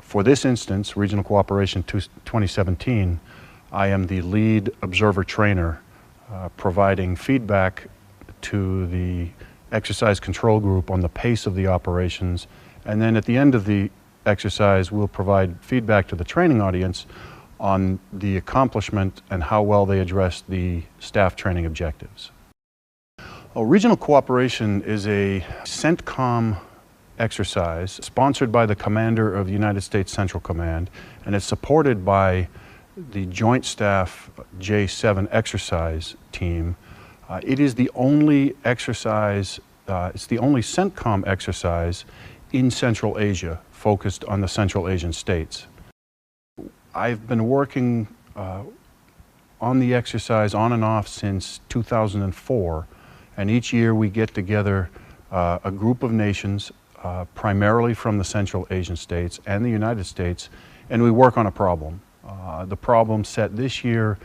For this instance, Regional Cooperation 2017, I am the lead observer trainer, providing feedback to the exercise control group on the pace of the operations, and then at the end of the exercise we'll provide feedback to the training audience on the accomplishment and how well they address the staff training objectives. Regional Cooperation is a CENTCOM exercise sponsored by the Commander of the United States Central Command, and it's supported by the Joint Staff J7 exercise team. It is the only exercise, it's the only CENTCOM exercise in Central Asia, focused on the Central Asian states. I've been working on the exercise on and off since 2004, and each year we get together a group of nations, primarily from the Central Asian states and the United States, and we work on a problem. The problem set this year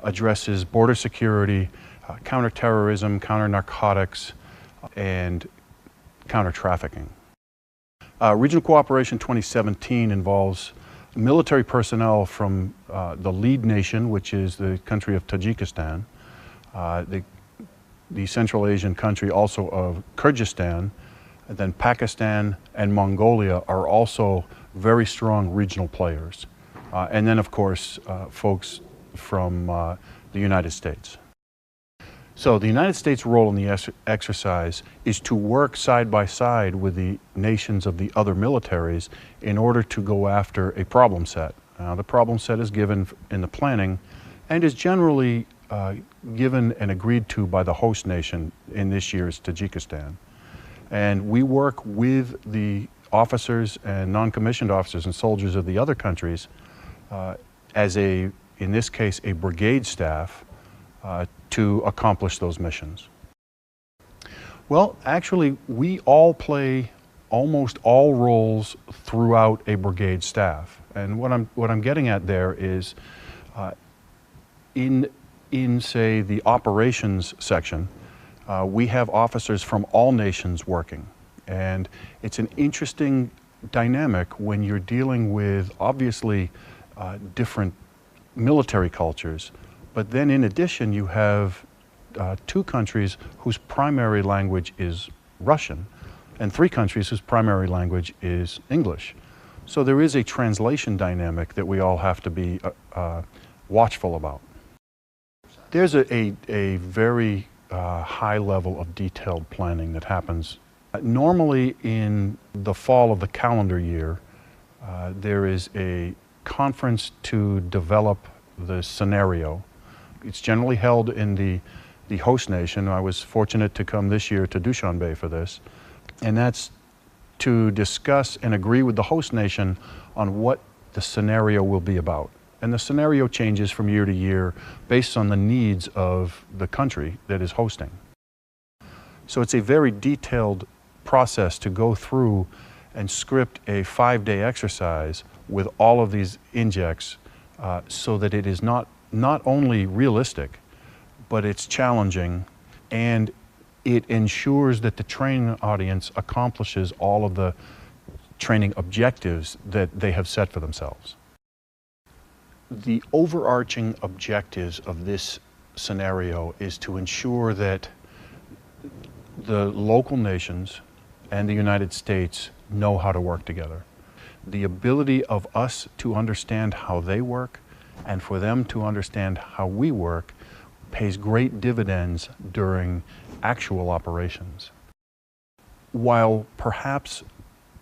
addresses border security, counterterrorism, counter-narcotics, and counter-trafficking. Regional Cooperation 2017 involves military personnel from the lead nation, which is the country of Tajikistan, the Central Asian country also of Kyrgyzstan, and then Pakistan and Mongolia are also very strong regional players. And then, of course, folks from the United States. So the United States' role in the exercise is to work side by side with the nations of the other militaries in order to go after a problem set. The problem set is given in the planning and is generally given and agreed to by the host nation, in this year's Tajikistan. And we work with the officers and non-commissioned officers and soldiers of the other countries as in this case, a brigade staff to accomplish those missions. Well, actually, we all play almost all roles throughout a brigade staff. And what I'm getting at there is in say the operations section, we have officers from all nations working. And it's an interesting dynamic when you're dealing with obviously different military cultures, but then in addition you have two countries whose primary language is Russian and three countries whose primary language is English. So there is a translation dynamic that we all have to be watchful about. There's a very high level of detailed planning that happens. Normally in the fall of the calendar year, there is a conference to develop the scenario. It's generally held in the host nation. I was fortunate to come this year to Dushanbe for this, and that's to discuss and agree with the host nation on what the scenario will be about. And the scenario changes from year to year based on the needs of the country that is hosting. So it's a very detailed process to go through and script a 5-day exercise with all of these injects so that it is not only realistic, but it's challenging, and it ensures that the training audience accomplishes all of the training objectives that they have set for themselves. The overarching objectives of this scenario is to ensure that the local nations and the United States know how to work together. The ability of us to understand how they work and for them to understand how we work pays great dividends during actual operations. While perhaps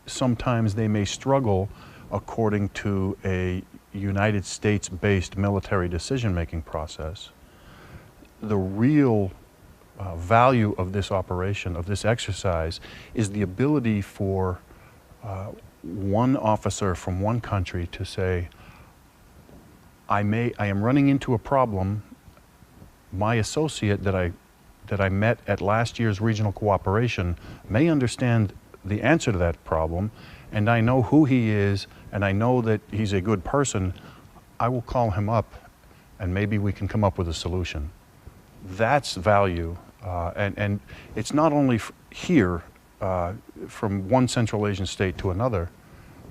sometimes they may struggle according to a United States-based military decision-making process, the real value of this operation, of this exercise, is the ability for one officer from one country to say, I am running into a problem. My associate that I met at last year's regional cooperation may understand the answer to that problem, and I know who he is, and I know that he's a good person. I will call him up, and maybe we can come up with a solution. That's value, and it's not only here from one Central Asian state to another,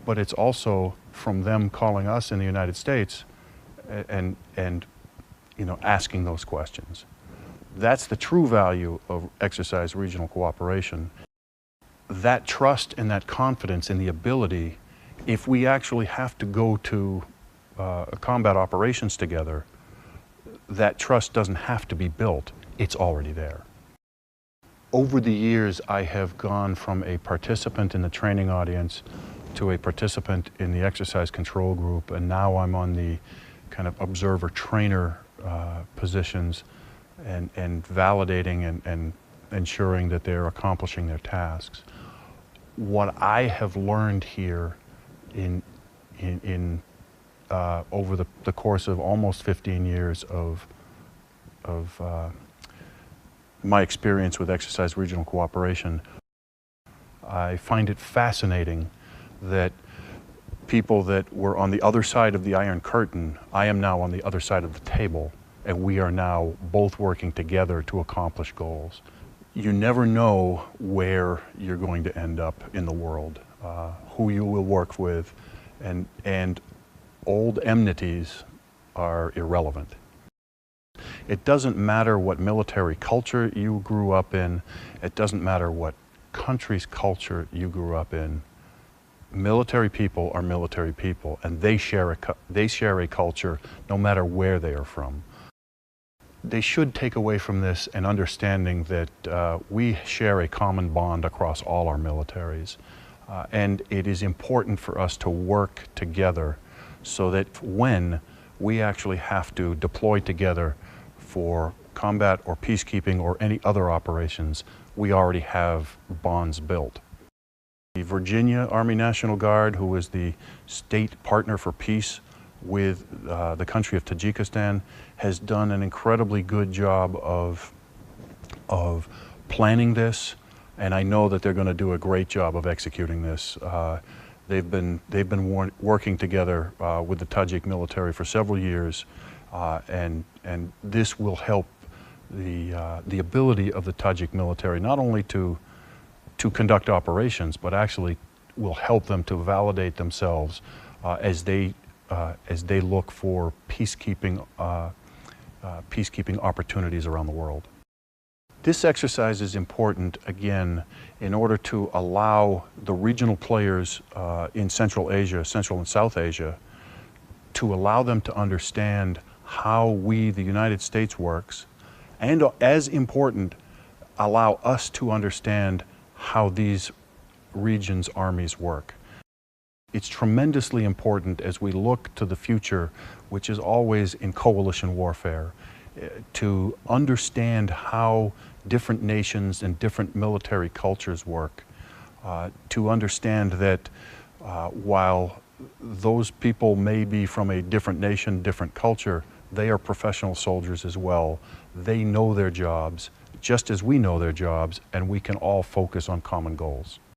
but it's also from them calling us in the United States and asking those questions. That's the true value of exercise regional cooperation. That trust and that confidence in the ability, if we actually have to go to combat operations together, that trust doesn't have to be built, it's already there. Over the years, I have gone from a participant in the training audience to a participant in the exercise control group, and now I'm on the kind of observer-trainer positions and validating and ensuring that they're accomplishing their tasks. What I have learned here over the course of almost 15 years of my experience with exercise regional cooperation, I find it fascinating that people that were on the other side of the Iron Curtain, I am now on the other side of the table, and we are now both working together to accomplish goals. You never know where you're going to end up in the world, who you will work with, and old enmities are irrelevant. It doesn't matter what military culture you grew up in, it doesn't matter what country's culture you grew up in. Military people are military people, and they share a culture no matter where they are from. They should take away from this an understanding that we share a common bond across all our militaries, and it is important for us to work together so that when we actually have to deploy together for combat or peacekeeping or any other operations, we already have bonds built. The Virginia Army National Guard, who is the state partner for peace with the country of Tajikistan, has done an incredibly good job of planning this, and I know that they're going to do a great job of executing this. They've been working together with the Tajik military for several years, and this will help the ability of the Tajik military not only to conduct operations, but actually will help them to validate themselves as they look for peacekeeping opportunities around the world. This exercise is important, again, in order to allow the regional players in Central Asia, Central and South Asia, to allow them to understand how we, the United States, works, and as important, allow us to understand how these regions' armies work. It's tremendously important as we look to the future, which is always in coalition warfare, to understand how different nations and different military cultures work, to understand that while those people may be from a different nation, different culture, they are professional soldiers as well. They know their jobs, just as we know their jobs, and we can all focus on common goals.